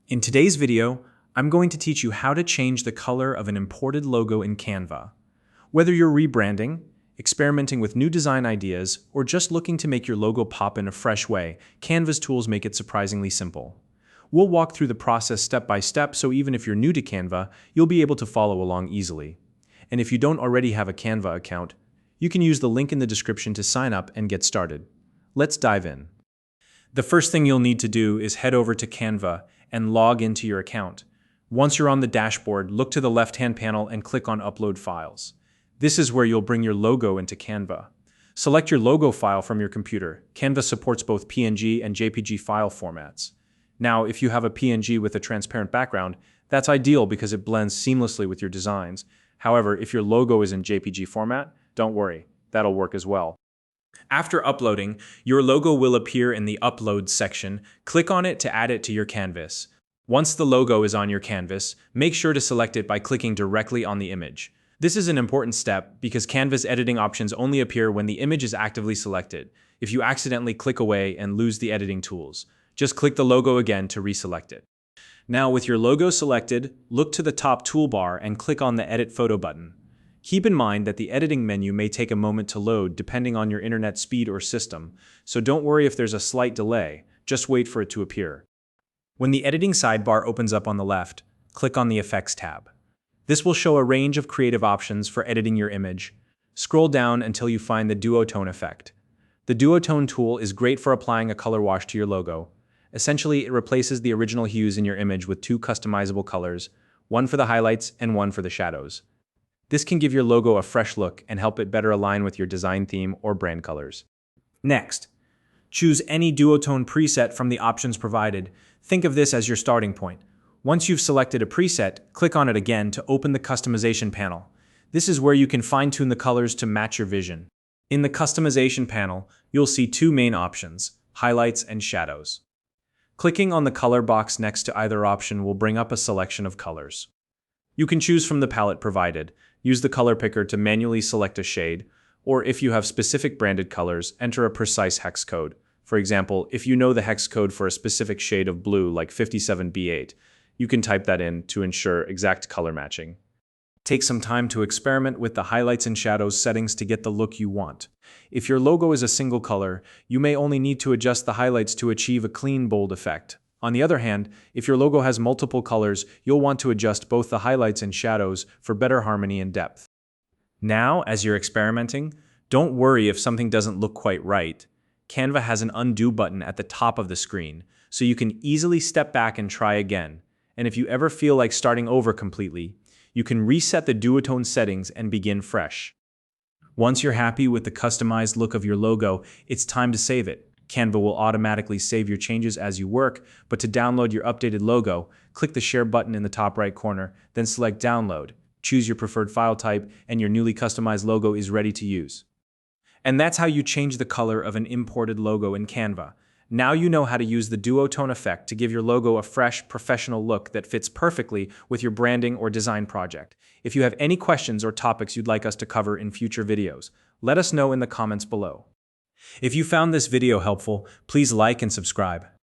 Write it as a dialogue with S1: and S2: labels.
S1: In today's video, I'm going to teach you how to change the color of an imported logo in Canva. Whether you're rebranding, experimenting with new design ideas, or just looking to make your logo pop in a fresh way, Canva's tools make it surprisingly simple. We'll walk through the process step by step, so even if you're new to Canva, you'll be able to follow along easily. And if you don't already have a Canva account, you can use the link in the description to sign up and get started. Let's dive in. The first thing you'll need to do is head over to Canva and log into your account. Once you're on the dashboard, look to the left-hand panel and click on Upload Files. This is where you'll bring your logo into Canva. Select your logo file from your computer. Canva supports both PNG and JPG file formats. Now, if you have a PNG with a transparent background, that's ideal because it blends seamlessly with your designs. However, if your logo is in JPG format, don't worry, that'll work as well. After uploading, your logo will appear in the Upload section. Click on it to add it to your canvas. Once the logo is on your canvas, make sure to select it by clicking directly on the image. This is an important step because Canva's editing options only appear when the image is actively selected. If you accidentally click away and lose the editing tools, just click the logo again to reselect it. Now, with your logo selected, look to the top toolbar and click on the Edit Photo button. Keep in mind that the editing menu may take a moment to load depending on your internet speed or system, so don't worry if there's a slight delay, just wait for it to appear. When the editing sidebar opens up on the left, click on the Effects tab. This will show a range of creative options for editing your image. Scroll down until you find the duotone effect. The duotone tool is great for applying a color wash to your logo. Essentially, it replaces the original hues in your image with two customizable colors, one for the highlights and one for the shadows. This can give your logo a fresh look and help it better align with your design theme or brand colors. Next, choose any duotone preset from the options provided. Think of this as your starting point. Once you've selected a preset, click on it again to open the customization panel. This is where you can fine-tune the colors to match your vision. In the customization panel, you'll see two main options, highlights and shadows. Clicking on the color box next to either option will bring up a selection of colors. You can choose from the palette provided. Use the color picker to manually select a shade, or if you have specific branded colors, enter a precise hex code. For example, if you know the hex code for a specific shade of blue like 57B8, you can type that in to ensure exact color matching. Take some time to experiment with the highlights and shadows settings to get the look you want. If your logo is a single color, you may only need to adjust the highlights to achieve a clean, bold effect. On the other hand, if your logo has multiple colors, you'll want to adjust both the highlights and shadows for better harmony and depth. Now, as you're experimenting, don't worry if something doesn't look quite right. Canva has an undo button at the top of the screen, so you can easily step back and try again. And if you ever feel like starting over completely, you can reset the duotone settings and begin fresh. Once you're happy with the customized look of your logo, it's time to save it. Canva will automatically save your changes as you work, but to download your updated logo, click the Share button in the top right corner, then select Download. Choose your preferred file type, and your newly customized logo is ready to use. And that's how you change the color of an imported logo in Canva. Now you know how to use the duotone effect to give your logo a fresh, professional look that fits perfectly with your branding or design project. If you have any questions or topics you'd like us to cover in future videos, let us know in the comments below. If you found this video helpful, please like and subscribe.